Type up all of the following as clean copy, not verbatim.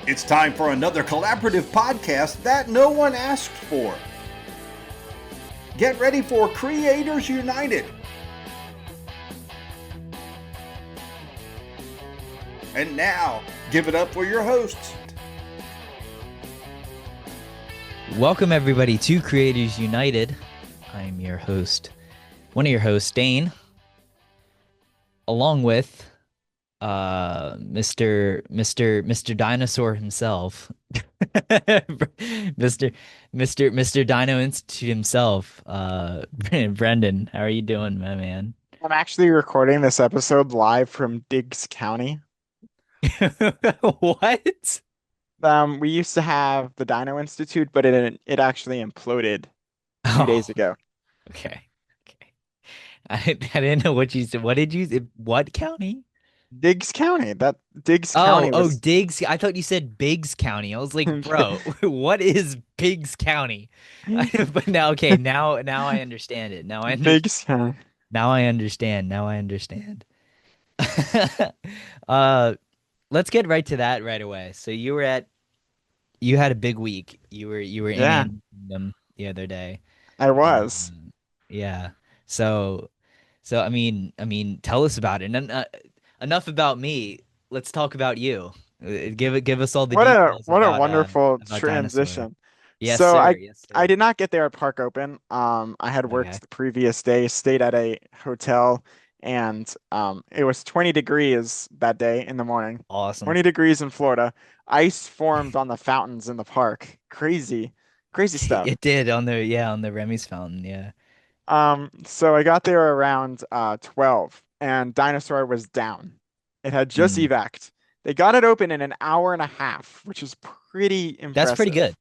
It's time for another collaborative podcast that no one asked for. Get ready for Creators United. And now, give it up for your hosts. Welcome everybody to Creators United. I'm your host, one of your hosts, Dane, along with Mr. Dinosaur himself. Mr. Dino Institute himself. Brendan, how are you doing, my man? I'm actually recording this episode live from Diggs County. What? We used to have the Dino Institute, but it actually imploded a few Oh, days ago. okay. Okay. I didn't know what you said. What did you say? What county? Diggs County. That Diggs Oh, County oh, was Diggs. I thought you said Biggs County. I was like, bro, what is Biggs County? But now, okay, now I understand it. Diggs County. Now I understand. Now I understand. Uh, let's get right to that right away. So you had a big week. You were in Yeah, Animal Kingdom the other day. I was. Um, yeah. So tell us about it. And enough about me. Let's talk about you. Give us all the details What a wonderful about Dinosaur. transition. Yes, So sir. Yes, I sir. did not get there at Park Open. I had Okay. worked the previous day, stayed at a hotel, and it was 20 degrees that day in the morning. Awesome. 20 degrees in Florida. Ice formed on the fountains in the park. Crazy, crazy stuff. It did on the Remy's fountain. Yeah. So I got there around 12, and Dinosaur was down. It had just Mm. evac'd. They got it open in an hour and a half, which is pretty That's pretty impressive. good.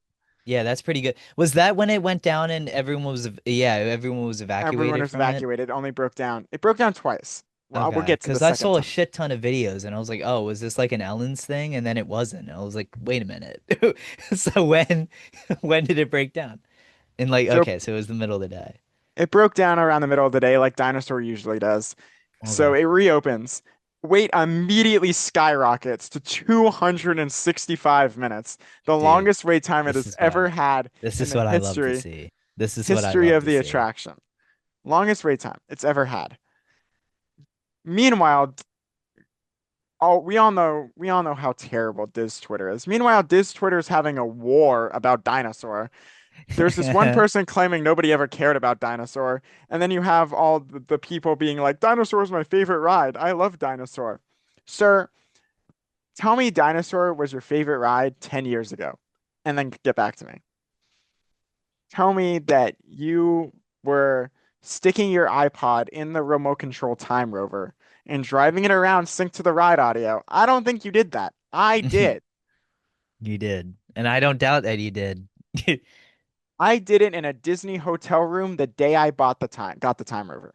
Yeah, that's pretty good. Was that when it went down and everyone was Everyone evacuated was from it? evacuated. Only broke down. It broke down twice. Well, we'll Okay, get to the because I second saw a time. shit ton of videos and I was like, oh, was this like an Ellen's thing? And then it wasn't. I was like, wait a minute. So when did it break down? And like, So okay, so it was the middle of the day. it broke down around the middle of the day, like Dinosaur usually does. So Okay. it reopens. Wait immediately skyrockets to 265 minutes, the Dude, longest wait time it this has is ever had this in is the what I love to history see. This is what I history love of to the see. attraction. Longest wait time it's ever had. Meanwhile, we all know how terrible Diz Twitter is. Meanwhile, Diz Twitter is having a war about Dinosaur. There's this one person claiming nobody ever cared about Dinosaur, and then you have all the people being like, Dinosaur is my favorite ride. I love Dinosaur. Sir, tell me Dinosaur was your favorite ride 10 years ago, and then get back to me. Tell me that you were sticking your iPod in the remote control time rover and driving it around synced to the ride audio. I don't think you did that. I did. You did. And I don't doubt that you did. I did it in a Disney hotel room the day I got the time rover.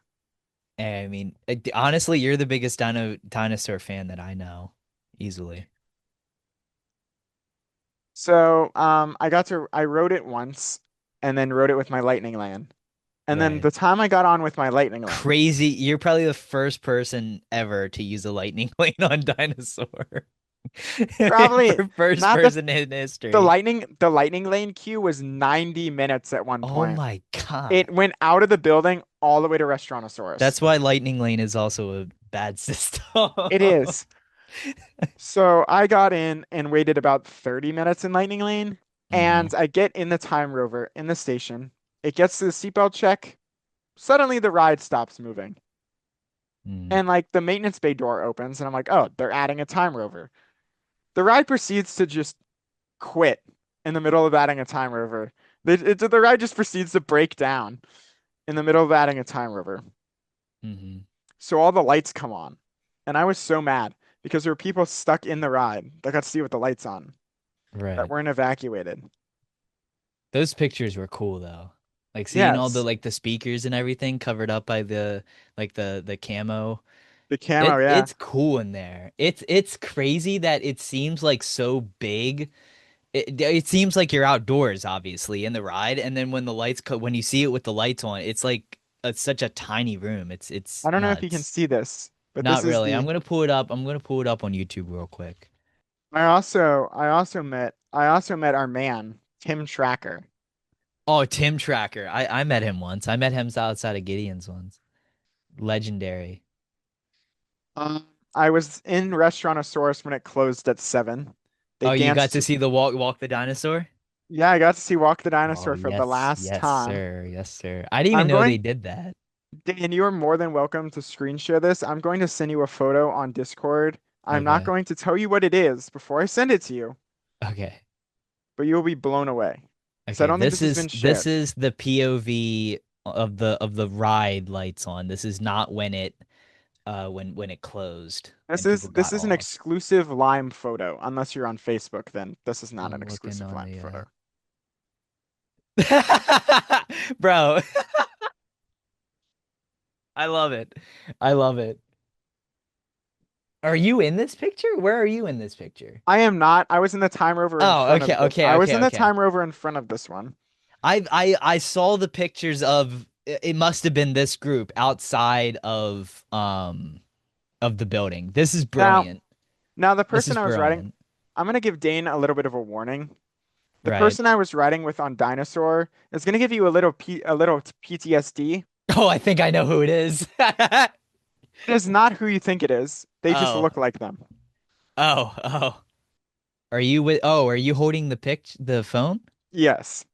I mean, honestly, you're the biggest dinosaur fan that I know, easily. So, I rode it once and then rode it with my Lightning Lane. And then Right. the time I got on with my Lightning Lane, Crazy. You're probably the first person ever to use a lightning lane on dinosaur. probably First not person in history. the Lightning Lane queue was 90 minutes at one Oh point. my God. It went out of the building all the way to Restaurantosaurus. That's why lightning lane is also a bad system. It is. So I got in and waited about 30 minutes in Lightning Lane, Hmm. and I get in the time rover in the station. It gets to the seatbelt check. Suddenly the ride stops moving. Mm. And like the maintenance bay door opens, and I'm like, oh, they're adding a time rover. The ride proceeds to just quit in the middle of adding a time rover. The ride just proceeds to break down in the middle of adding a time rover. Hmm. So all the lights come on. And I was so mad because there were people stuck in the ride that got to see with the lights on that Right. weren't evacuated. Those pictures were cool though. Like seeing all the Yes, like the speakers and everything covered up by the like the camo. the camo, yeah. It's cool in there. It's crazy that it seems like so big. It seems like you're outdoors, obviously, in the ride, and then when the when you see it with the lights on, it's like such a tiny room. It's I don't know if you can nuts. see this, but this Not is really. I'm the gonna pull it up. I'm gonna pull it up on YouTube real quick. I also met our man, Tim Tracker. Oh, Tim Tracker. I met him once. I met him outside of Gideon's once. Legendary. Um, I was in Restaurantosaurus when it closed at 7. They Oh, you got to danced. see the walk the dinosaur? Yeah, I got to see Walk the Oh, Dinosaur for the yes. last Yes, time. sir. Yes, sir. I didn't even I'm know they going, did that. Dan, you are more than welcome to screen share this. I'm going to send you a photo on Discord. I'm not Okay. going to tell you what it is before I send it to you, Okay. but you will be blown away. So I Okay. don't think This this has is been this shared. is the POV of the ride lights on. This is not when when it closed This and is people this got is an off. exclusive Lime photo. Unless you're on Facebook, then this is not an I'm looking exclusive on Lime the photo. Bro, I love it. I love it. Are you in this picture? Where are you in this picture? I am not. I was in the Time Rover in Oh, front okay, of this. okay, I was okay, in the okay. Time Rover in front of this one. I saw the pictures of it must have been this group outside of the building. This is Now, brilliant. now the This person is I was riding, brilliant. I'm gonna give Dane a little bit of a warning. The Right. person I was riding with on Dinosaur is gonna give you a little PTSD. Oh, I think I know who it is. It is not who you think it is. They just Oh. look like them. Oh. Are you holding the phone? Yes.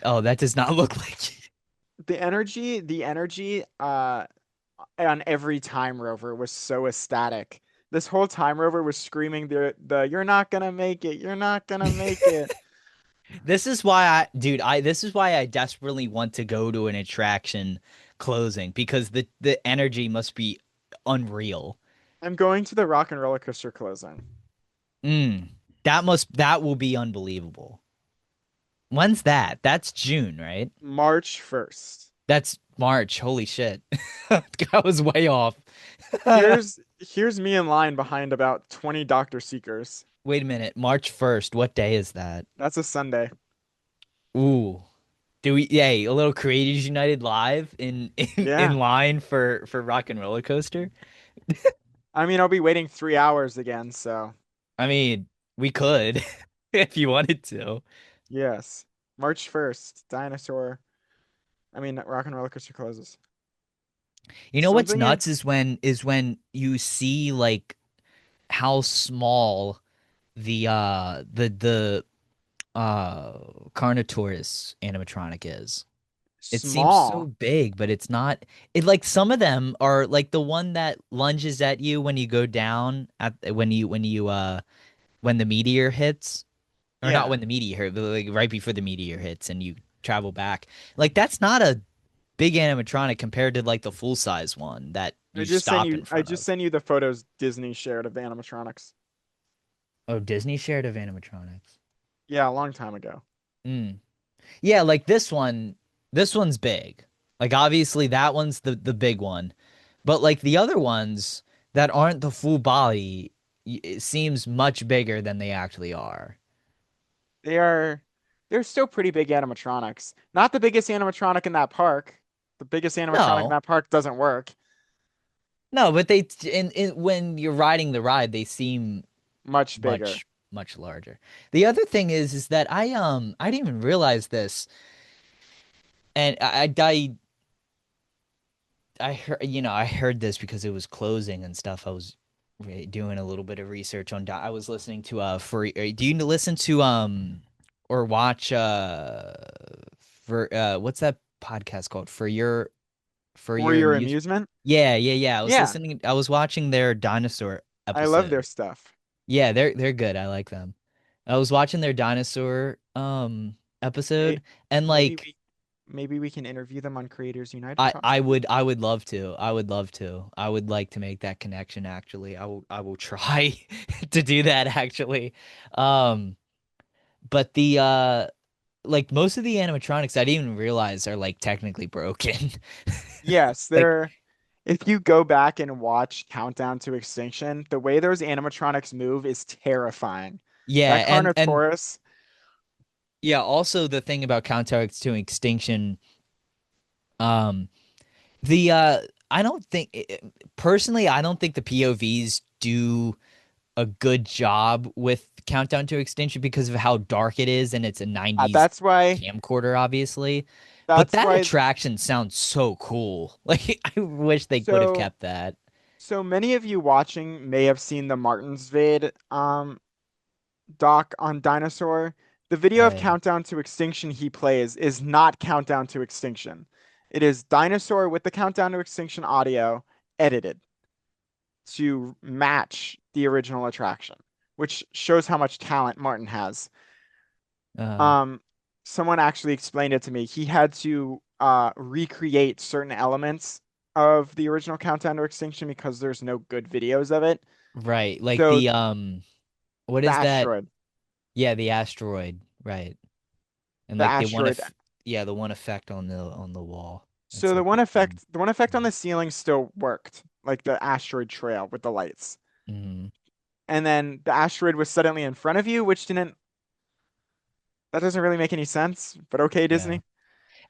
Oh, that does not look like The energy, on every Time Rover was so ecstatic. This whole Time Rover was screaming the "You're not gonna make it. You're not gonna make it." This is why this is why I desperately want to go to an attraction closing because the energy must be unreal. I'm going to the Rock and Roller Coaster closing. Mm. That will be unbelievable. When's that? That's June, right? March 1st. That's March. Holy shit. I was way off. Here's me in line behind about 20 Dr. Seekers. Wait a minute. March 1st. What day is that? That's a Sunday. Ooh. Do we yay, a little Creators United live in Yeah. line for Rock and Roller Coaster? I mean, I'll be waiting 3 hours again, so I mean, we could if you wanted to. yes. March 1st, Rock and Roller Coaster closes. You know what's Something in nuts is when you see like how small the Carnotaurus animatronic is. It seems so small. big, but it's not. It like some of them are like the one that lunges at you when you go down at when the meteor hits, or not Yeah. when the meteor hit, but like right before the meteor hits and you travel back. Like that's not a big animatronic compared to like the full size one that I you just sent stop you in I front just of. sent you the photos Disney shared of the animatronics. Oh, Disney shared of animatronics. Yeah, a long time ago. Mm. Yeah, like this one's big. Like obviously that one's the big one. But like the other ones that aren't the full body, it seems much bigger than they actually are. They are they're still pretty big animatronics. Not the biggest animatronic in that park. The biggest animatronic in No. that park doesn't work. No, but they when you're riding the ride, they seem Much bigger. much larger. The other thing is that I didn't even realize this, and I heard I heard this because it was closing and stuff. I was doing a little bit of research on. I was listening to for. Do you listen to or watch for what's that podcast called? For For your your amusement. amusement? Yeah. Yeah, I was watching their dinosaur I love their episode. stuff. Yeah, they're good. I like them. I was watching their dinosaur May- episode and Maybe like we can interview them on Creators United I would love to. I would love to. I would like to make that connection actually. I will try to do that actually. Um but the like most of the animatronics I didn't even realize are like technically broken. Yes, Like they're if you go back and watch Countdown to Extinction, the way those animatronics move is terrifying. That yeah, and Carnotaurus, yeah, also the thing about Countdown to Extinction um the I don't think personally I don't think the POVs do a good job with Countdown to Extinction because of how dark it is and it's a 90s That's why. camcorder, obviously. But That's that why. attraction sounds so cool. Like I wish they would have So kept that. so many of you watching may have seen the Martinsville doc on Dinosaur. The video of Right. Countdown to Extinction he plays is not Countdown to Extinction. It is Dinosaur with the Countdown to Extinction audio edited to match the original attraction, which shows how much talent Martin has. Uh, Um, Someone actually explained it to me. He had to recreate certain elements of the original Countdown to Extinction because there's no good videos of it. right. Like So the what the is that? asteroid, Yeah, the asteroid, right. And the like the one asteroid. if yeah, the one effect on the wall. It's So like the thing. the one effect on the ceiling still worked, like the asteroid trail with the lights. Mhm. And then the asteroid was suddenly in front of you, which didn't, that doesn't really make any sense, but okay, Yeah. Disney.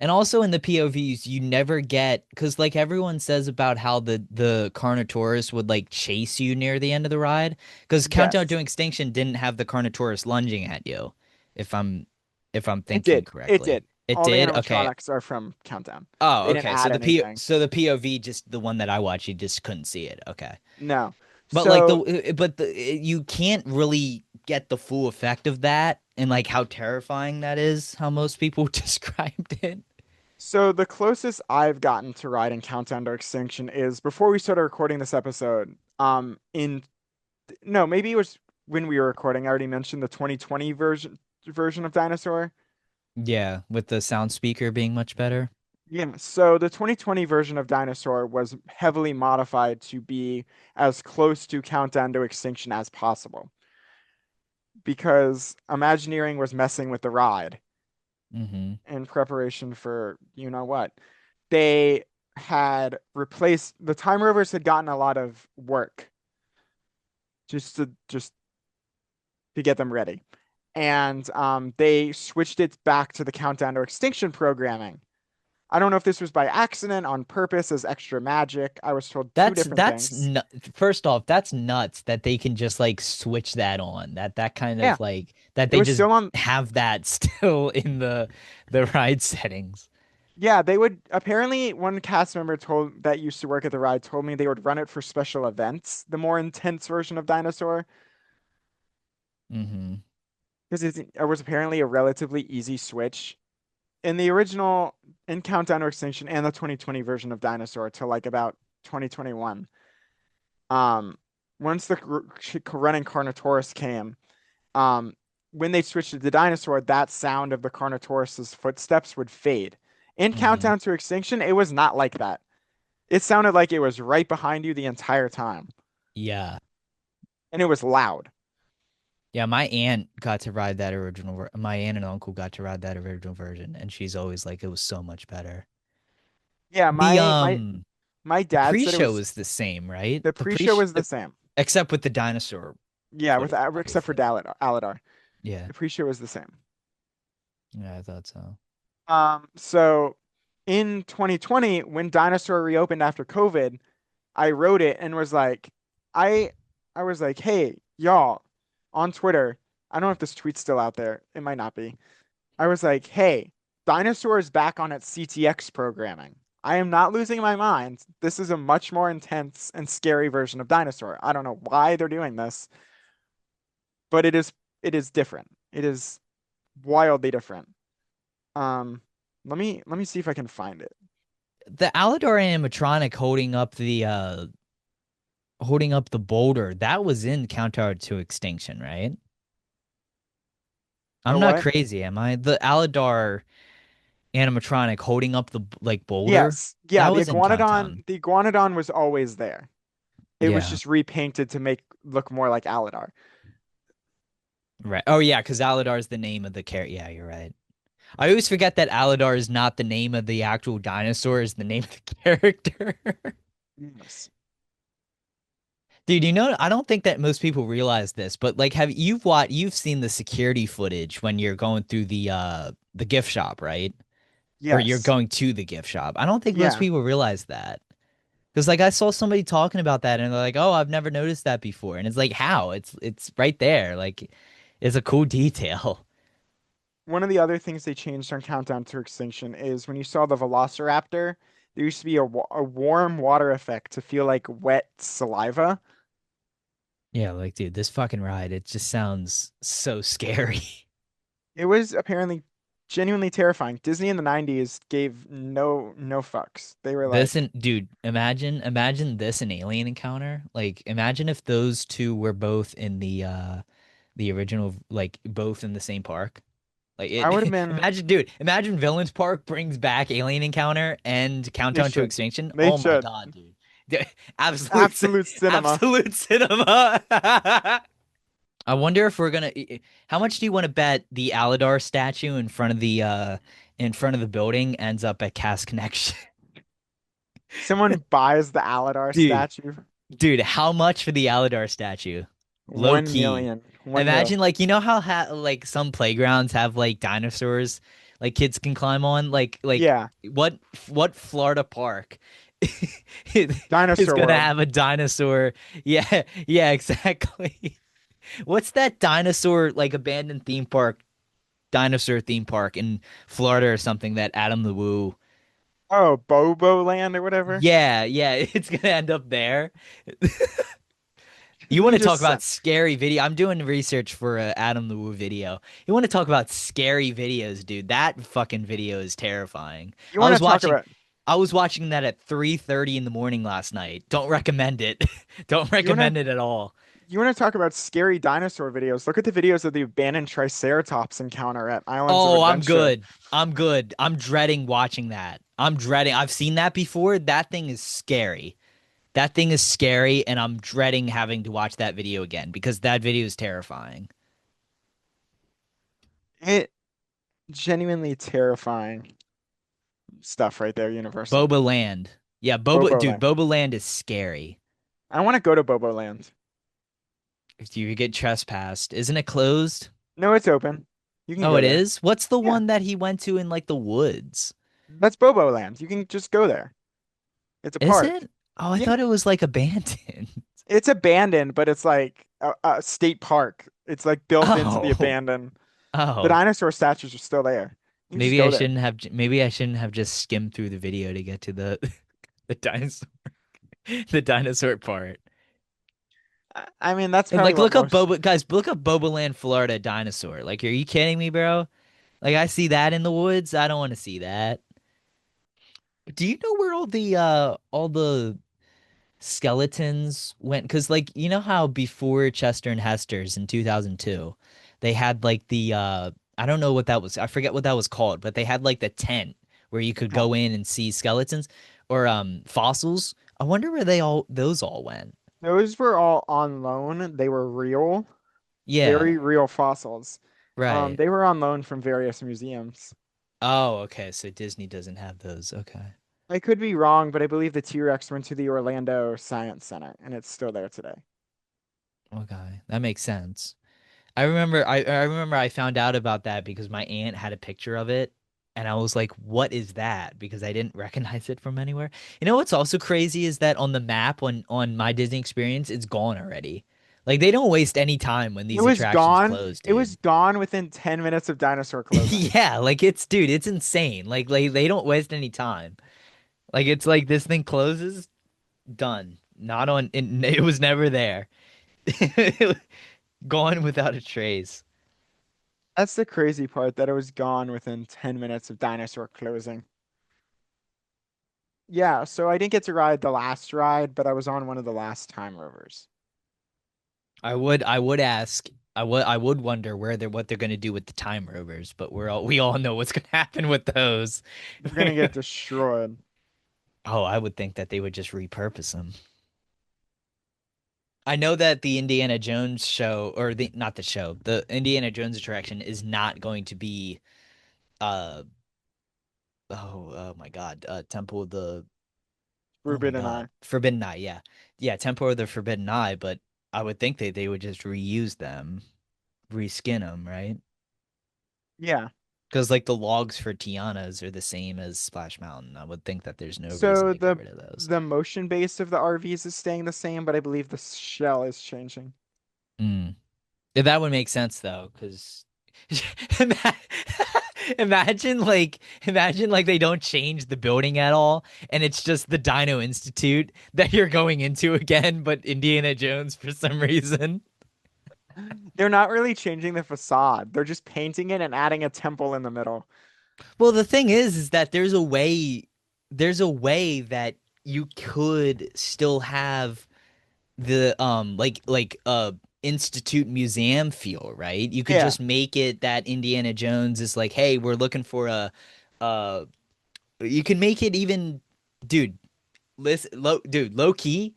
And also in the POVs, you never get because like everyone says about how the Carnotaurus would like chase you near the end of the ride because Countdown Yes, to Extinction didn't have the Carnotaurus lunging at you, if I'm if I'm it thinking did. It correctly. did. It All the did? Okay. animatronics are from Countdown. Oh, They didn't okay. So add anything. the POV just the one that I watched, you just couldn't see it. Okay. No. But like So you can't really get the full effect of that and like how terrifying that is, how most people described it. so the closest I've gotten to riding Countdown to Extinction is before we started recording this episode. In no, maybe it was when we were recording. I already mentioned the 2020 version of Dinosaur. Yeah, with the sound speaker being much better. Yeah, so the 2020 version of Dinosaur was heavily modified to be as close to Countdown to Extinction as possible because Imagineering was messing with the ride Hmm. in preparation for you know what. They had replaced the Time Rovers had gotten a lot of work just to get them ready. And they switched it back to the Countdown to Extinction programming. I don't know if this was by accident, on purpose, as extra magic. I was told two different That's things. nu First off, that's nuts that they can just like switch that on. That kind Yeah, of like that it they was just still on. have that still in the ride settings. Yeah, they would apparently one cast member told that used to work at the ride told me they would run it for special events, the more intense version of Dinosaur, Hmm. because it was apparently a relatively easy switch. In the original in Countdown to Extinction and the 2020 version of Dinosaur to like about 2021. Um, Once the running Carnotaurus came, um, when they switched to the dinosaur, that sound of the Carnotaurus's footsteps would fade. In Hmm. Countdown to Extinction, it was not like that. It sounded like it was right behind you the entire time, Yeah. and it was loud. Yeah, my aunt and uncle got to ride that original version, and she's always like, it was so much better. Yeah, The my the dad said it pre-show was is the same, right? the pre-show was the same. Except with the dinosaur Yeah, with footage, except for obviously. Aladar. Yeah. The pre-show was the same. Yeah, I thought so. So in 2020, when Dinosaur reopened after COVID, I wrote it and was like, I I was like, hey, y'all, on Twitter. I don't know if this tweet's still out there. It might not be. I was like, hey, Dinosaur is back on its CTX programming. I am not losing my mind. This is a much more intense and scary version of Dinosaur. I don't know why they're doing this, but it is different. It is wildly different. Um, let me see if I can find it. The Aladar animatronic holding up the boulder, that was in Counter to Extinction, right? The I'm not what? crazy, am I? The Aladar animatronic holding up the like boulder, Yes. Yeah, that was in Countdown. The iguanodon was always there. It was Yeah. just repainted to make look more like Aladar. Right. Oh yeah, because Aladar is the name of the character. Yeah, you're right. I always forget that Aladar is not the name of the actual dinosaur, is the name of the character. Yes. Dude, I don't think that most people realize this, but like you've seen the security footage when you're going through the gift shop, right? Or you're Yes. going to the gift shop. I don't think most Yeah. people realize that. Because like I saw somebody talking about that and they're like, "Oh, I've never noticed that before." And it's like, "How? It's right there. Like it's a cool detail." One of the other things they changed on Countdown to Extinction is when you saw the Velociraptor, there used to be a warm water effect to feel like wet saliva. Yeah, like dude, this fucking ride, it just sounds so scary. It was apparently genuinely terrifying. Disney in the 90s gave no fucks. They were This like, and dude, imagine this an alien encounter. Like imagine if those two were both in the original, like both in the same park. Like I would have it been, imagine dude, imagine Villains Park brings back Alien Encounter and they Countdown to should. Extinction. They Oh my should. God, dude. Absolute Absolute cinema. absolute cinema. I wonder if we're gonna. How much do you want to bet the Aladar statue in front of the building ends up at Cast Connection? Someone buys the Aladar Dude, statue. dude, how much for the Aladar statue? Low One key. million. 1 mil. Imagine like you know how like some playgrounds have like dinosaurs like kids can climb on like Yeah. what Florida park is Dinosaur gonna World. have a dinosaur? Yeah, yeah, exactly. What's that dinosaur like abandoned theme park, dinosaur theme park in Florida or something that Adam the Woo? Oh, Bobo Land or whatever. Yeah, yeah, it's gonna end up there. You Can want we to talk just about scary video? I'm doing research for a Adam the Woo video. You want to talk about scary videos, dude? That fucking video is terrifying. you want to talk about I was watching that at 3:30 in the morning last night. Don't recommend it. Don't you want to recommend it at all. you want to talk about scary dinosaur videos? Look at the videos of the abandoned Triceratops encounter at Islands of Oh, I'm Adventure. good. I'm good. I'm dreading watching that. I'm dreading. I've seen that before. That thing is scary. That thing is scary, and I'm dreading having to watch that video again because that video is terrifying. It genuinely terrifying stuff right there, Universal. Boba Land. Yeah, Bobo dude, Land. Boba Land is scary. I want to go to Bobo Land. If you get trespassed, isn't it closed? No, it's open. You can Oh, go it there. is? What's the Yeah, one that he went to in like the woods? that's Bobo Land. You can just go there. It's a Is park. it? Oh, I Yeah, thought it was like abandoned. it's abandoned, but it's like a state park. It's like built into the Oh. abandoned. The Oh. dinosaur statues are still there. You can just go there. Maybe I shouldn't have just skimmed through the video to get to the the dinosaur the dinosaur part. I mean, that's And probably like what look up most. Boba guys, look up Bobaland, Florida dinosaur. Like, are you kidding me, bro? Like I see that in the woods. I don't want to see that. Do you know where all the skeletons went? Because like you know how before Chester and Hester's in 2002, they had like the I don't know what that was. I forget what that was called, but they had like the tent where you could Okay. go in and see skeletons or fossils. I wonder where those all went. Those were all on loan. They were real, Yeah, very real fossils. right. They were on loan from various museums. Oh, okay. So Disney doesn't have those. Okay. I could be wrong, but I believe the T-Rex went to the Orlando Science Center, and it's still there today. Okay. That makes sense. I remember I found out about that because my aunt had a picture of it and I was like, "What is that?" because I didn't recognize it from anywhere. You know what's also crazy is that on the map on my Disney experience, it's gone already. Like they don't waste any time when It these was attractions gone. close, It was dude. gone within 10 minutes of dinosaur closing. Yeah, like it's dude, it's insane. Like they don't waste any time. Like it's like this thing closes, done. Not on it was never there. Gone without a trace. That's the crazy part, that it was gone within 10 minutes of dinosaur closing. Yeah, so I didn't get to ride the last ride, but I was on one of the last time rovers. I would ask I would wonder what they're gonna do with the time rovers, but we all know what's gonna happen with those. They're gonna get destroyed. Oh, I would think that they would just repurpose them. I know that the Indiana Jones show or the not the show, the Indiana Jones attraction is not going to be uh oh my God, Temple of the oh my Ruben and God, I. Forbidden Eye, yeah. Yeah, Temple of the Forbidden Eye, but I would think they would just reuse them, reskin them, right? Yeah. Because like the logs for Tiana's are the same as Splash Mountain. I would think that there's no reason So to get the rid of those. the motion base of the RVs is staying the same, but I believe the shell is changing. Mm. Yeah, that would make sense though, because imagine imagine like they don't change the building at all, and it's just the Dino Institute that you're going into again, but Indiana Jones for some reason. They're not really changing the facade. They're just painting it and adding a temple in the middle. Well, the thing is that there's a way that you could still have the institute museum feel, right? You could Yeah, just make it that Indiana Jones is like, hey, we're looking for a uh you can make it even dude, low key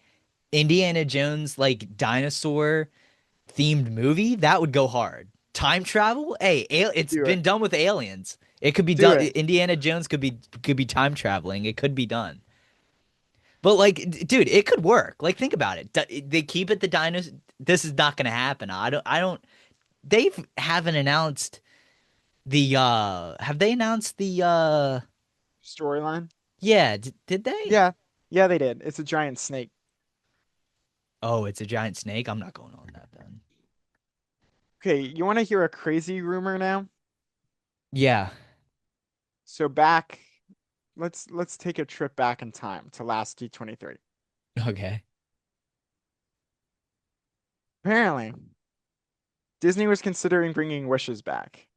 Indiana Jones like dinosaur themed movie, that would go hard. Time travel? Hey, it's do it. been done with aliens. It could be Do done. it. Indiana Jones could be time traveling. It could be done. But like, dude, it could work. Like, think about it. They keep it the dinos. This is not going to happen. I don't. They haven't announced the. Have they announced the? Storyline. Yeah. Did they? Yeah. Yeah, they did. It's a giant snake. Oh, it's a giant snake. I'm not going on that then. Okay, you want to hear a crazy rumor now? Yeah. So back, let's take a trip back in time to last D23. Okay. Apparently, Disney was considering bringing Wishes back.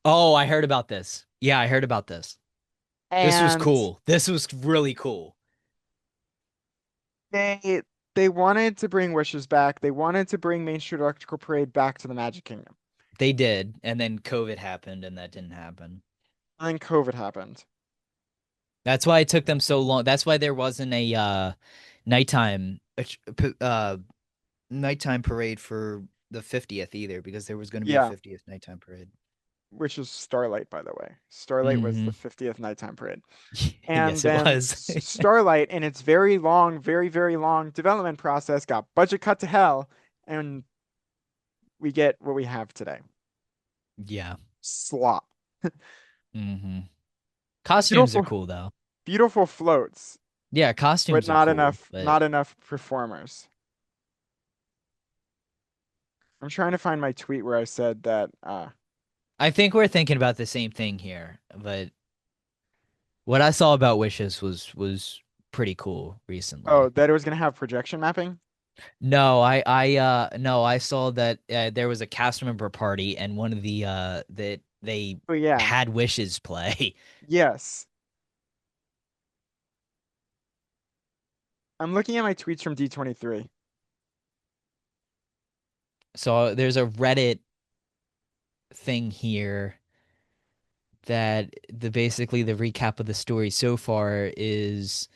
Oh, I heard about this. Yeah, I heard about this. This was And cool. This was really cool. they they wanted to bring Wishes back. They wanted to bring Main Street Electrical Parade back to the Magic Kingdom. They did, and then COVID happened, and that didn't happen. And then COVID happened. That's why it took them so long. That's why there wasn't a nighttime uh nighttime parade for the 50th either, because there was going to be a Yeah, 50th nighttime parade. which is Starlight, by the way. Starlight was Hmm. the 50th nighttime parade. And Yes, it then was. Starlight, in its very long, very, very long development process, got budget cut to hell, and we get what we have today. Yeah. Slop. Hmm. Costumes are Beautiful, cool though. beautiful floats, Yeah, but costumes are not cool, enough, but not enough performers. I'm trying to find my tweet where I said that, I think we're thinking about the same thing here. But what I saw about Wishes was pretty cool oh, recently. that it was gonna have projection mapping. No, I saw that there was a cast member party and one of the that they Oh yeah, had Wishes play. yes. I'm looking at my tweets from D23. So there's a Reddit thing here that basically the recap of the story so far is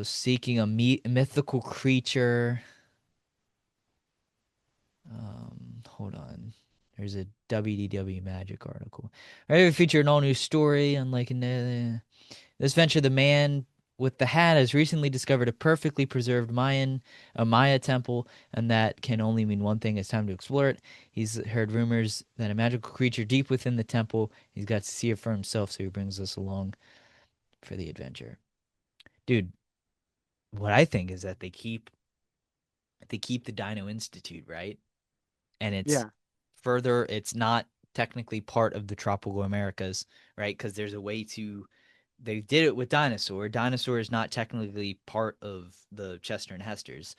seeking a mythical creature. Hold on. There's a WDW Magic article. Right, feature an all new story, unlike in this venture, the man with the hat has recently discovered a perfectly preserved Maya temple, and that can only mean one thing. It's time to explore it. He's heard rumors that a magical creature deep within the temple. He's got to see it for himself, so he brings us along for the adventure. Dude, what I think is that they keep the Dino Institute, right? And it's Yeah, further, it's not technically part of the tropical Americas, right? Because there's a way to they did it with dinosaur. Dinosaur is not technically part of the Chester and Hester's.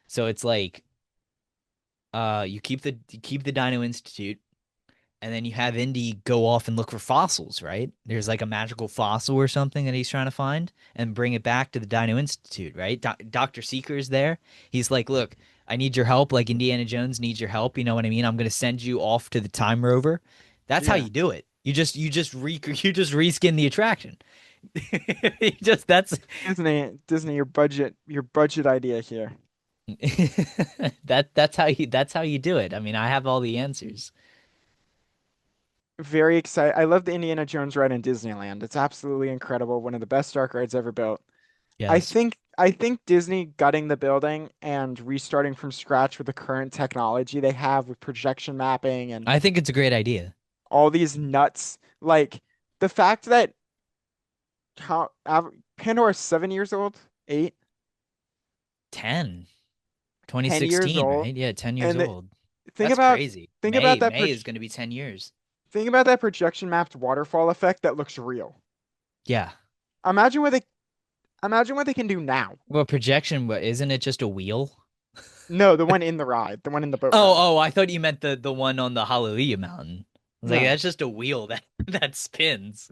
So it's like you keep the Dino Institute, and then you have Indy go off and look for fossils, right? There's like a magical fossil or something that he's trying to find and bring it back to the Dino Institute, right? Dr. Seeker's there. He's like, "Look, I need your help like Indiana Jones needs your help, you know what I mean? I'm going to send you off to the time rover." That's how yeah. you do it. You just reskin the attraction. You just that's Disney, your budget idea here. that's how you do it. I mean, I have all the answers. Very excited. I love the Indiana Jones ride in Disneyland. It's absolutely incredible. One of the best dark rides ever built. I Yes. think I think Disney gutting the building and restarting from scratch with the current technology they have with projection mapping and I think it's a great idea. all these nuts, like the fact that Pandora's 7 years old, eight, 10. 10 years 2016, old, right? Yeah, 10 years and old. think That's about crazy. think about May that May is going to be 10 years. think about that projection mapped waterfall effect that looks real. Yeah. Imagine what they imagine what they can do now. Well, projection, isn't it just a wheel? No, the one in the ride, the one in the boat ride. Oh, I thought you meant the one on the Hallelujah Mountain. I was like, No, that's just a wheel that that spins.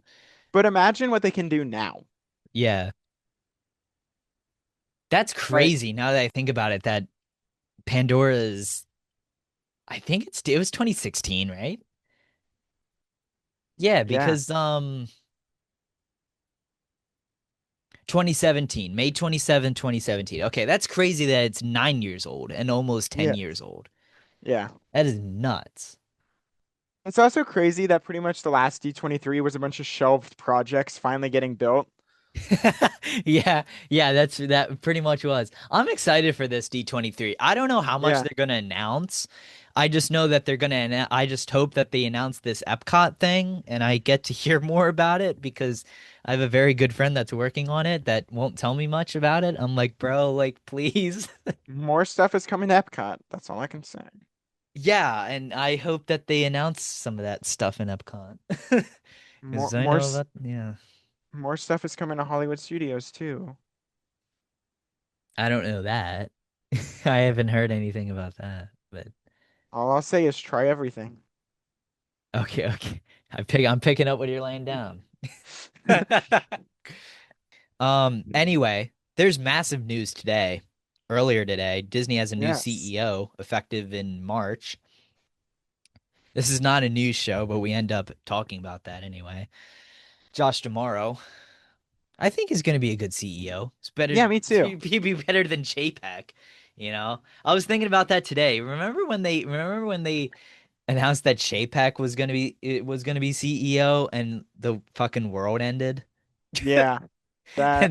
but imagine what they can do now. Yeah. That's Like, crazy now that I think about it, that Pandora's I think it was 2016, right? Yeah, yeah, because 2017, May 27, 2017. Okay, that's crazy that it's 9 years old and almost 10 yeah, years old. yeah. That is nuts. It's also crazy that pretty much the last D23 was a bunch of shelved projects finally getting built. Yeah, yeah, that pretty much was. I'm excited for this D23. I don't know how much Yeah, they're gonna announce. I just know that they're gonna I just hope that they announce this Epcot thing and I get to hear more about it because I have a very good friend that's working on it that won't tell me much about it. I'm like, bro, like please. more stuff is coming to Epcot. That's all I can say. Yeah, and I hope that they announce some of that stuff in Epcot. More, Because I more, know s- about, yeah. more stuff is coming to Hollywood Studios too. I don't know that. I haven't heard anything about that, but All I'll say is try everything. okay, okay. I'm picking up what you're laying down. Anyway, there's massive news today. Earlier today, Disney has a new Yes. CEO effective in March. This is not a news show, but we end up talking about that anyway. Josh Tomorrow, I think is going to be a good CEO. It's better, Yeah, me too. he'd be better than JPEG, you know? I was thinking about that today. Remember when they announced that JPEG was going to be it was going to be CEO and the fucking world ended? Yeah, that.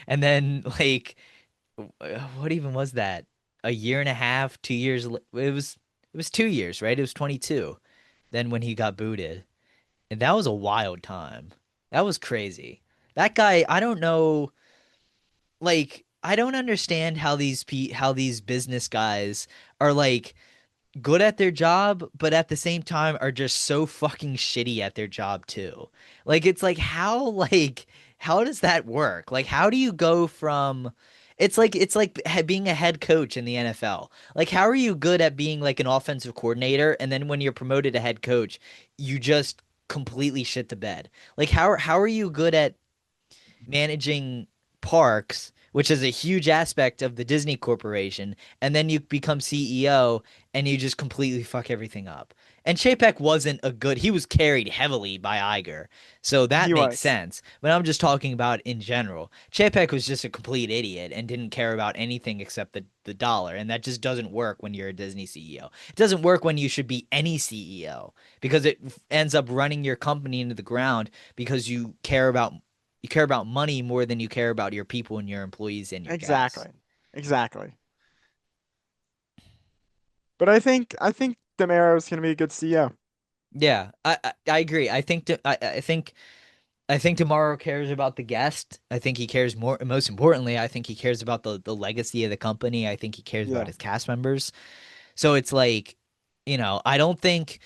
And then like what even was that? A year and a half, 2 years it was 2 years, right? It was 22. Then when he got booted. And that was a wild time. That was crazy. That guy, I don't know, like I don't understand how how these business guys are like good at their job, but at the same time are just so fucking shitty at their job too. Like it's like how does that work? Like how do you go from it's like being a head coach in the NFL. Like how are you good at being like an offensive coordinator and then when you're promoted to head coach, you just completely shit the bed. Like how are you good at managing parks, which is a huge aspect of the Disney Corporation, and then you become CEO and you just completely fuck everything up. And Chapek wasn't a good, he was carried heavily by Iger. So that He makes was. sense. But I'm just talking about in general. Chapek was just a complete idiot and didn't care about anything except the dollar. And that just doesn't work when you're a Disney CEO. It doesn't work when you should be any CEO because it ends up running your company into the ground because you care about money more than you care about your people and your employees and your guests. Exactly. Exactly. But I think Demaro's gonna be a good CEO. Yeah, I agree. I think Tomorrow cares about the guest. I think he cares more. Most importantly, I think he cares about the legacy of the company. I think he cares about Yeah. his cast members. So it's like, I don't think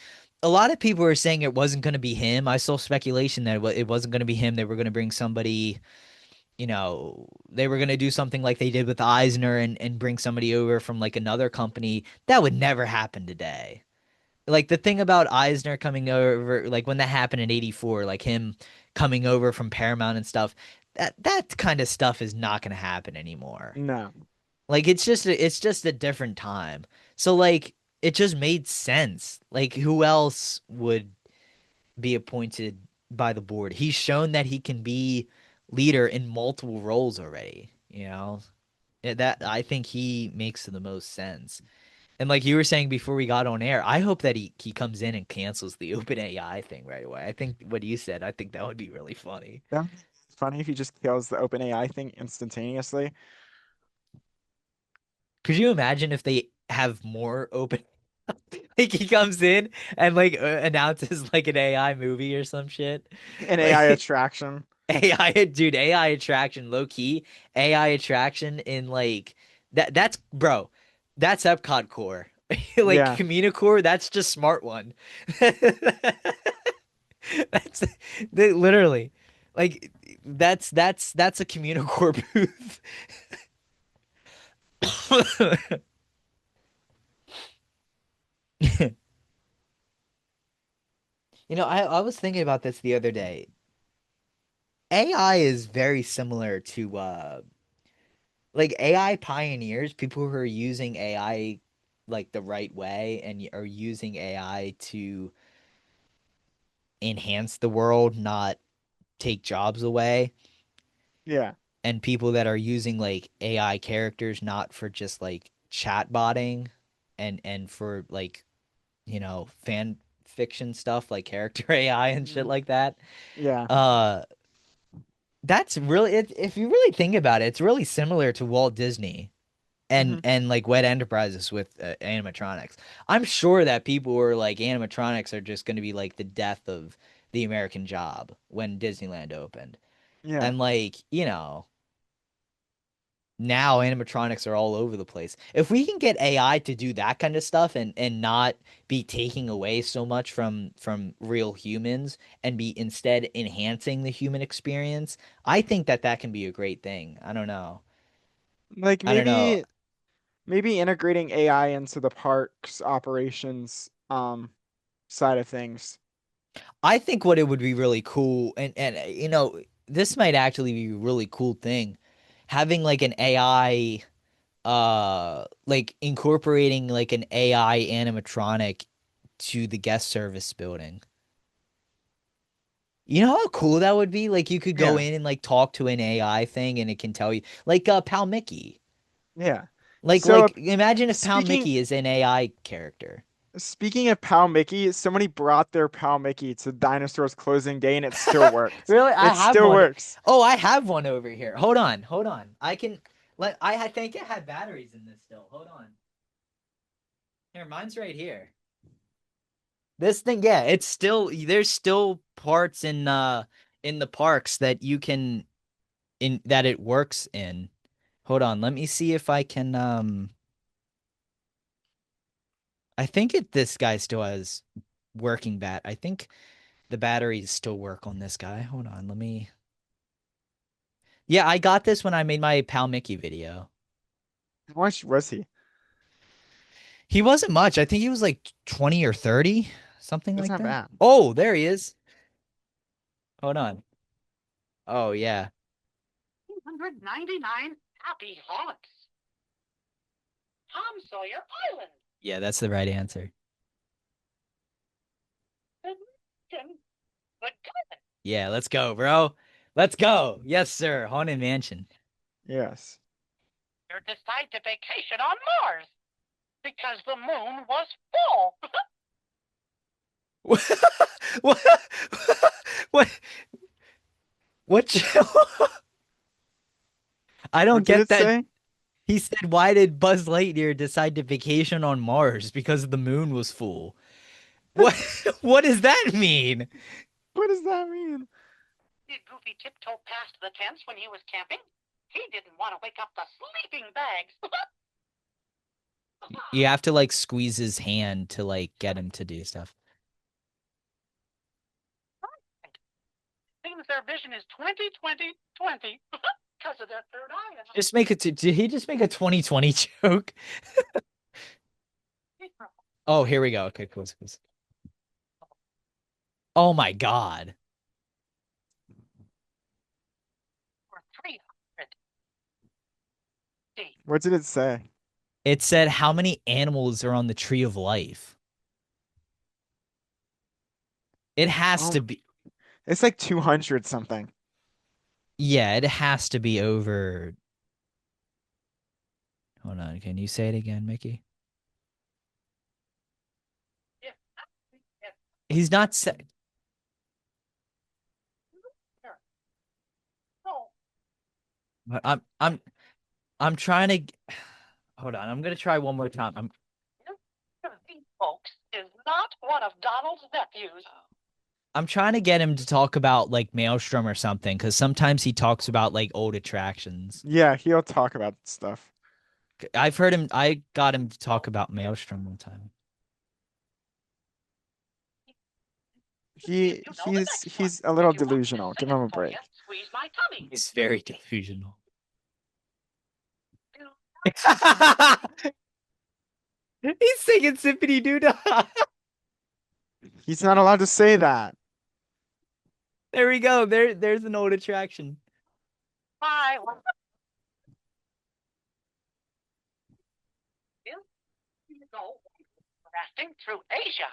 a lot of people were saying it wasn't going to be him. I saw speculation that it wasn't going to be him. They were going to bring somebody. They were going to do something like they did with Eisner and bring somebody over from like another company. That would never happen today. Like the thing about Eisner coming over, like when that happened in '84, like him coming over from Paramount and stuff, that kind of stuff is not going to happen anymore. No. Like it's just a different time. So like it just made sense. Like who else would be appointed by the board? He's shown that he can be leader in multiple roles already. That I think he makes the most sense. And like you were saying before we got on air, I hope that he comes in and cancels the open AI thing right away. I think what you said, I think that would be really funny. That funny if he just kills the OpenAI thing instantaneously. Could you imagine if they have more open like he comes in and like announces like an AI movie or some shit? An AI Like attraction. AI dude, AI attraction low key, AI attraction in like that's bro. That's Epcot core. Like Yeah. Kamina core, that's just smart one. That's literally like that's a Communicore booth. I was thinking about this the other day. AI is very similar to like AI pioneers, people who are using AI like the right way and are using AI to enhance the world, not take jobs away, Yeah. and people that are using like AI characters not for just like chatbotting and for like, fan fiction stuff like character AI and shit Mhm. like that. Yeah. Uh that's really if you really think about it, it's really similar to Walt Disney and Hmm. and like Wet Enterprises with animatronics. I'm sure that people were like animatronics are just going to be like the death of the American job when Disneyland opened. Yeah. And like, now animatronics are all over the place. If we can get AI to do that kind of stuff and not be taking away so much from real humans and be instead enhancing the human experience, I think that that can be a great thing. I don't know. Like I don't know. maybe integrating AI into the park's operations side of things. I think what it would be really cool and this might actually be a really cool thing, having like an AI like incorporating like an AI animatronic to the guest service building. You know how cool that would be? Like you could go Yeah. in and like talk to an AI thing and it can tell you like Pal Mickey. Yeah. Like So like imagine if Pal speaking Mickey is an AI character. speaking of Pal Mickey, somebody brought their Pal Mickey to Dinosaur's closing day and it still worked. Really? I It have still one. works. Oh, I have one over here. Hold on, hold on. I think it had batteries in this still. Hold on. Here, mine's right here. This thing, yeah, it's still there's still parts in the parks that you can in that it works in. Hold on, let me see if I can I think this guy still has working I think the batteries still work on this guy. Hold on, let me. Yeah, I got this when I made my Pal Mickey video. How much was he? He wasn't much. I think he was like 20 or 30, something That's like not that. bad. Oh, there he is. Hold on. Oh, yeah. 299 happy haunts. Tom Sawyer Island. Yeah, that's the right answer. The Mansion. The Garden. Yeah, let's go, bro. Let's go. Yes, sir. Haunted Mansion. Yes. You decide to vacation on Mars because the moon was full. What? What? What? What? I don't What did get it that. say? He said, "Why did Buzz Lightyear decide to vacation on Mars? Because the moon was full." What? What does that mean? What does that mean? Did Goofy tiptoe past the tents when he was camping? He didn't want to wake up the sleeping bags. You have to like squeeze his hand to like get him to do stuff. Seems their vision is 20-20-20 because of their third eye. Just make it. Did he just make a 2020 joke? Oh, here we go. Okay, cool. Cool. Oh my God. For 300. What did it say? It said how many animals are on the tree of life. It has to Oh, be. it's like 200 something. Yeah, it has to be over. Hold on. Can you say it again, Mickey? Yeah. He's not. Sa- I'm I'm trying to hold on. I'm gonna try one more time. These folks is not one of Donald's nephews. I'm trying to get him to talk about like Maelstrom or something, because sometimes he talks about like old attractions. Yeah, he'll talk about stuff. I've heard him. I got him to talk about Maelstrom one time. He You know the he's next one. he's a little If you want me to delusional. sing Give it him a for you, break. squeeze my tummy. He's very delusional. He's singing Symphony Doodah. He's not allowed to say that. There we go. There's an old attraction. Hi. You go rafting through Asia.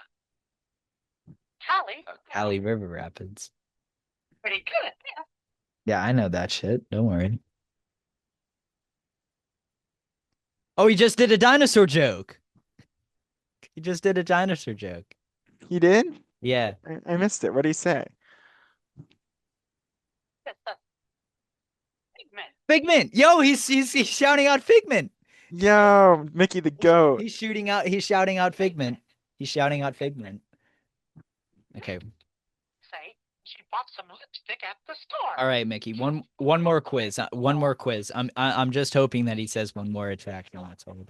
Cali. Cali River Rapids. Pretty good at that. Yeah, I know that shit. Don't worry. Oh, he just did a dinosaur joke. He just did a dinosaur joke. He did? Yeah. I missed it. What did he say? It's a Figment. Figment. Yo, he's shouting out Figment. Yo, Mickey the goat. He's shouting out Figment. He's shouting out Figment. Okay. Say she bought some lipstick at the store. All right, Mickey. One more quiz. One more quiz. I'm just hoping that he says one more attraction. That's all.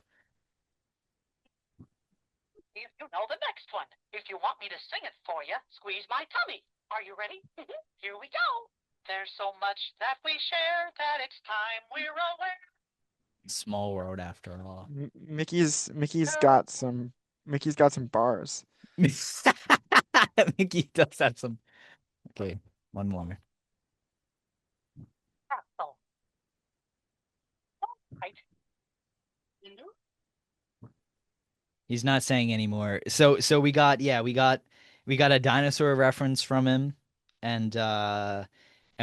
If you know the next one. If you want me to sing it for you, squeeze my tummy. Are you ready? Here we go. There's so much that we share that it's time we're aware. Small world after all. Mickey's got some bars. Mickey does have some. Okay, one more. Castle. Right. He's not saying anymore. So we got a dinosaur reference from him, and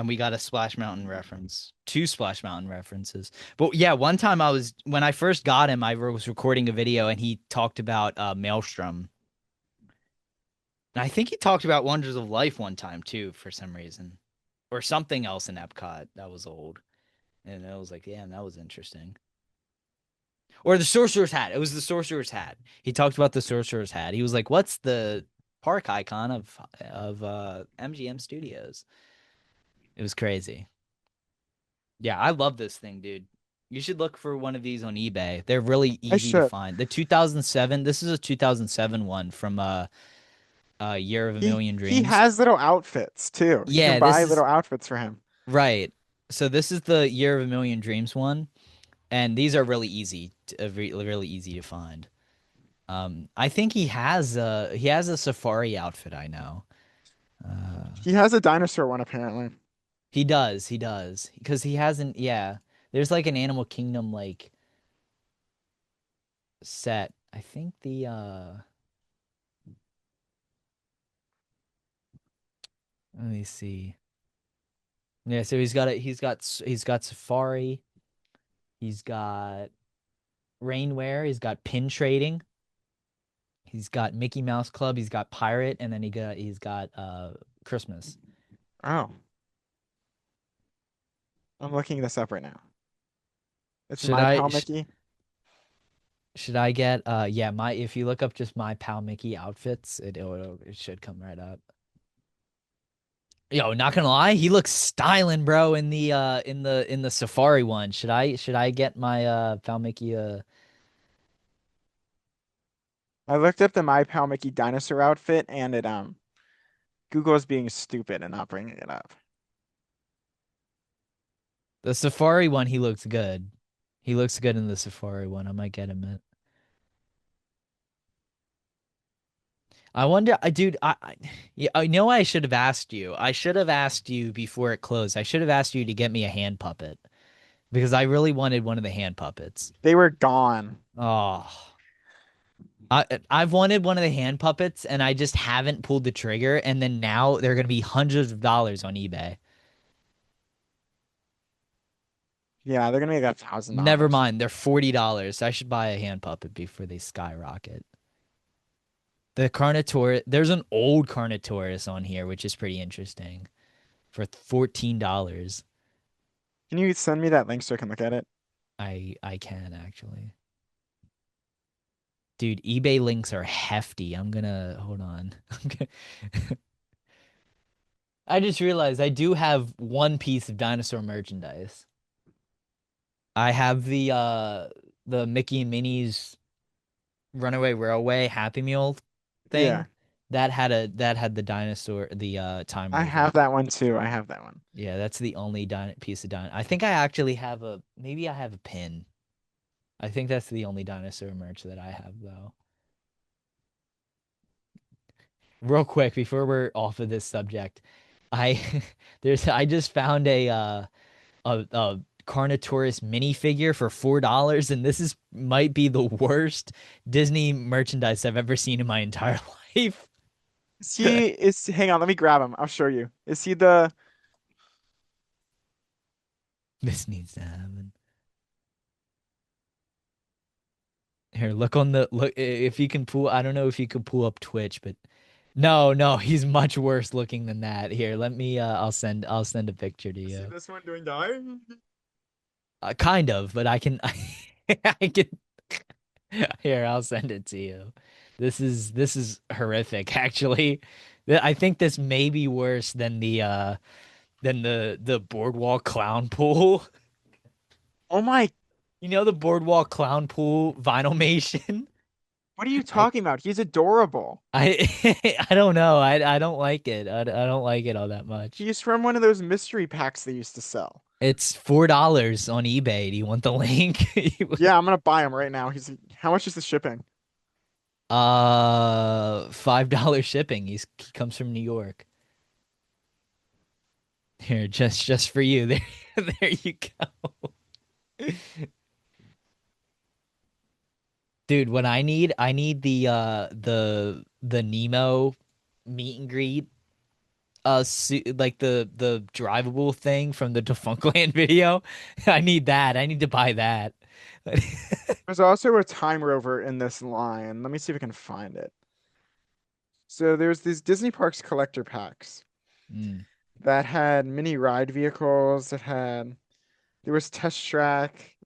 we got a Splash Mountain reference. Two Splash Mountain references. But yeah, one time when I first got him, I was recording a video and he talked about Maelstrom. And I think he talked about Wonders of Life one time too, for some reason. Or something else in Epcot that was old. And I was like, yeah, that was interesting. Or the Sorcerer's Hat. It was the Sorcerer's Hat. He talked about the Sorcerer's Hat. He was like, what's the park icon of MGM Studios? It was crazy. Yeah, I love this thing, dude. You should look for one of these on eBay. They're really easy to should. find. The 2007, this is a 2007 one from Year of a Million He Dreams. has little outfits too. You Yeah, can buy this is little outfits for him. right. So this is the Year of a Million Dreams one, and these are really easy, really easy to find. I think he has a safari outfit. I know. He has a dinosaur one apparently. He does, because he hasn't. Yeah, there's like an Animal Kingdom like set. I think let me see. Yeah, so he's got safari. He's got rainwear. He's got pin trading. He's got Mickey Mouse Club. He's got pirate, and then he's got Christmas. Oh. I'm looking this up right now. It's Should My I Pal sh- Mickey. should I get yeah, my if you look up just My Pal Mickey outfits, it should come right up. Yo, not gonna lie, he looks styling, bro, in the safari one. Should I get my Pal Mickey I looked up the My Pal Mickey dinosaur outfit and it Google is being stupid and not bringing it up. the safari one? He looks good. He looks good in the safari one. I might get him it. I wonder, dude. Yeah, I know I should have asked you. I should have asked you before it closed. I should have asked you to get me a hand puppet because I really wanted one of the hand puppets. They were gone. Oh, I've wanted one of the hand puppets and I just haven't pulled the trigger. And then now they're gonna be hundreds of dollars on eBay. Yeah, they're gonna make $1,000. Never mind, they're $40. I should buy a hand puppet before they skyrocket. The Carnotaurus, there's an old Carnotaurus on here, which is pretty interesting, for $14. Can you send me that link so I can look at it? I can actually. Dude, eBay links are hefty. I'm gonna hold on. I just realized I do have one piece of dinosaur merchandise. I have the Mickey and Minnie's Runaway Railway Happy Meal Yeah, thing. That had the dinosaur time I rover. have that one too. I have that one. Yeah, that's the only piece of I think I actually have a maybe I have a pin. I think that's the only dinosaur merch that I have though. Real quick before we're off of this subject, I I just found a Carnotaurus minifigure for $4, and this is might be the worst Disney merchandise I've ever seen in my entire life. Hang on, let me grab him. I'll show you. Is he the This needs to happen. Here, look on the look if you can pull. I don't know if you could pull up Twitch, but no, he's much worse looking than that. Here, let me. I'll send a picture to is he you. this one doing die? Kind of, but I can. I can. Here, I'll send it to you. This is horrific, actually. I think this may be worse than the boardwalk clown pool. Oh my, You know the boardwalk clown pool vinylmation? what are you I talking about? He's adorable. I don't know. I don't like it. I don't like it all that much. He's from one of those mystery packs they used to sell. It's $4 on eBay. Do you want the link? Yeah, I'm gonna buy him right now. How much is the shipping? $5 shipping. He comes from New York. Here, just for you. There there you go. Dude, what I need the Nemo meet and greet like the drivable thing from the Defunctland video. I need that. I need to buy that. There's also a time rover in this line. Let me see if I can find it. So there's these Disney Parks collector packs Mm. that had mini ride vehicles, there was Test Track,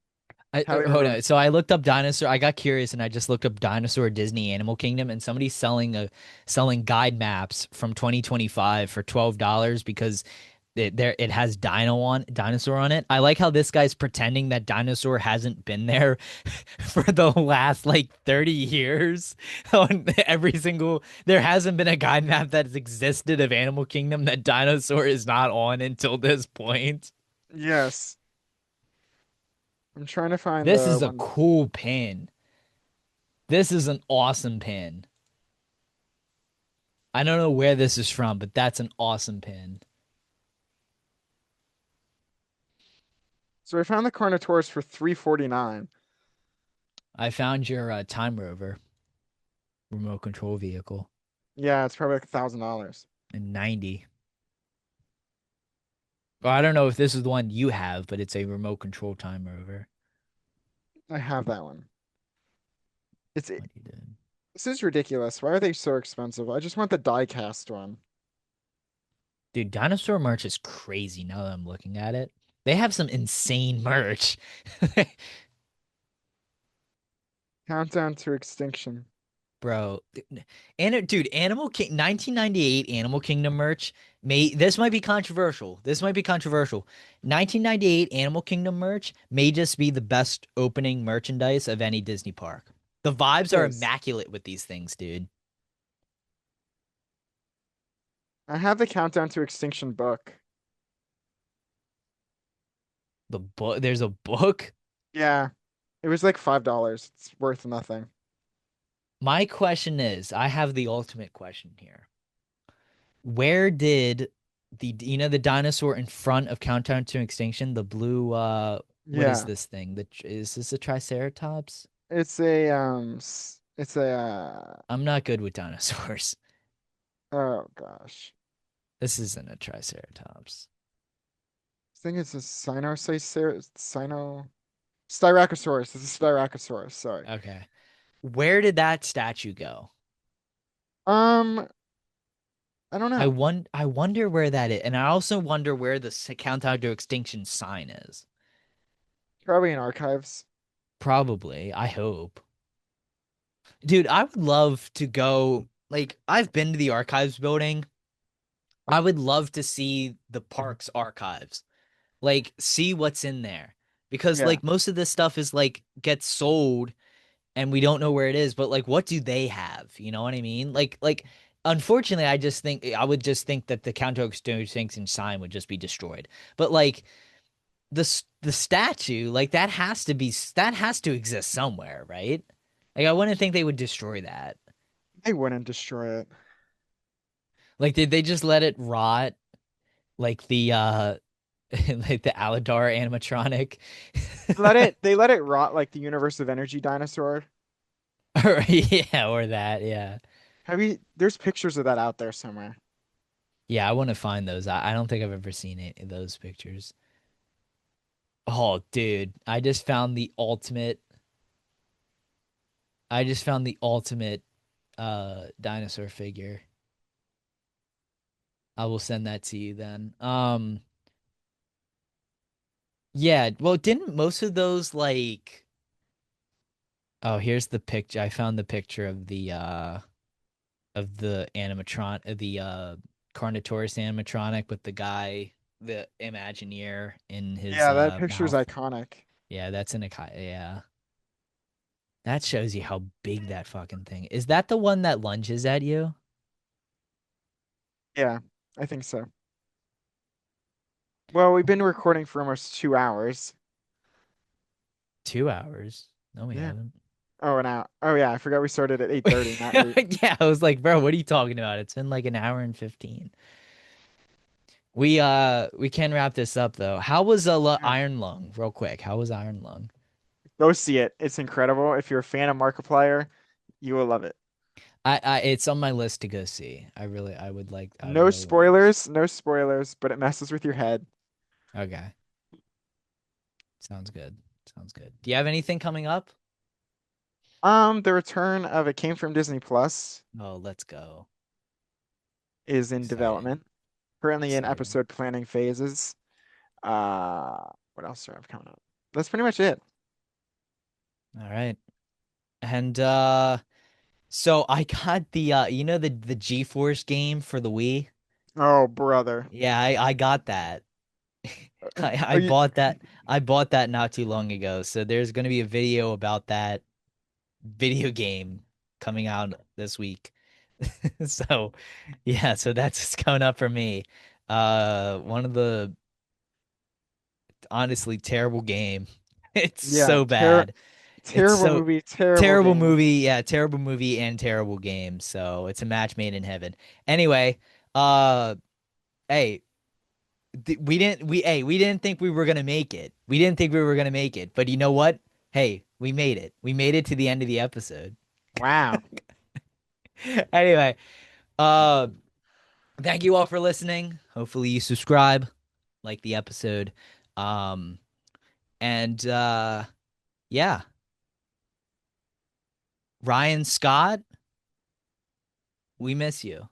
How Hold you on. So I looked up dinosaur. I got curious and I just looked up dinosaur Disney Animal Kingdom, and somebody's selling guide maps from 2025 for $12 because it has dinosaur on it. I like how this guy's pretending that dinosaur hasn't been there for the last like 30 years. On every single there hasn't been a guide map that's existed of Animal Kingdom that dinosaur is not on until this point. Yes. I'm trying to find This the is a one. cool pin. This is an awesome pin. I don't know where this is from, but that's an awesome pin. So I found the Carnotaurus for 349. I found your Time Rover remote control vehicle Yeah, it's probably like $1,000. in 90. Well, I don't know if this is the one you have, but it's a remote control Time Rover. I have that one. It's What you did. This is ridiculous. Why are they so expensive? I just want the die cast one. Dude, dinosaur merch is crazy now that I'm looking at it. They have some insane merch. Countdown to Extinction. Bro, and dude, Animal King 1998 Animal Kingdom merch this might be controversial. This might be controversial. 1998 Animal Kingdom merch may just be the best opening merchandise of any Disney park. The vibes are Yes. immaculate with these things, dude. I have the Countdown to Extinction book. The book, there's a book. Yeah, it was like $5. It's worth nothing. My question is, I have the ultimate question here. Where did the dinosaur in front of Countdown to Extinction, the blue what is Yeah, this thing? Is this a Triceratops? it's a I'm not good with dinosaurs. oh gosh. This isn't a Triceratops. I think it's a Styracosaurus. It's a Styracosaurus, sorry. Okay. Where did that statue go? Um, I don't know. I wonder where that is, and I also wonder where the countdown to extinction sign is. Probably in archives. Probably, I hope. Dude, I would love to go. Like, I've been to the archives building. I would love to see the park's archives. Like, see what's in there. Because Yeah. like most of this stuff is like gets sold and we don't know where it is, but like what do they have? You know what I mean? Like unfortunately I would just think that the Count Extinction sign would just be destroyed. But like the statue, like that has to exist somewhere, right? Like I wouldn't think they would destroy that. They wouldn't destroy it. Like did they just let it rot like the like the Aladar animatronic? They let it rot like the universe of energy dinosaur. Or yeah, or that, yeah. There's pictures of that out there somewhere. Yeah, I want to find those. I don't think I've ever seen those pictures. Oh, dude, I just found the ultimate dinosaur figure. I will send that to you then. Yeah, well, didn't most of those like oh, here's the picture. I found the picture of the animatron the Carnotaurus animatronic with the guy, the Imagineer in his Yeah, that picture's mouth. iconic. Yeah, that's in a yeah. That shows you how big that fucking thing is. That the one that lunges at you? Yeah, I think so. Well, we've been recording for almost 2 hours. 2 hours? No, we Yeah. haven't. Oh, an hour. Oh, yeah. I forgot we started at 8:30, not 8. Yeah, I was like, bro, what are you talking about? It's been like an hour and 15. We can wrap this up though. How was Yeah. Iron Lung? Real quick. How was Iron Lung? Go see it. It's incredible. If you're a fan of Markiplier, you will love it. It's on my list to go see. I would No really want to go see. spoilers, no spoilers, but it messes with your head. Okay. Sounds good. Sounds good. Do you have anything coming up? The return of It Came from Disney Plus Oh, let's go. is in Excited. development. Currently in Excited. episode planning phases. What else do I have coming up? That's pretty much it. All right. And so I got the you know the GeForce game for the Wii? Oh, brother. Yeah, I got that. I Are you? bought that. I bought that not too long ago. So there's going to be a video about that video game coming out this week. So yeah, so that's what's coming up for me. One of the honestly terrible game. It's Yeah, so bad. It's terrible so movie, terrible terrible game. movie. Yeah, terrible movie and terrible game. So it's a match made in heaven. Anyway, uh, hey, we didn't think we were gonna make it. We didn't think we were gonna make it. But you know what? Hey, we made it. We made it to the end of the episode. Wow. Anyway, uh, thank you all for listening. Hopefully you subscribe, like the episode. Um, and yeah, Ryan Scott, we miss you.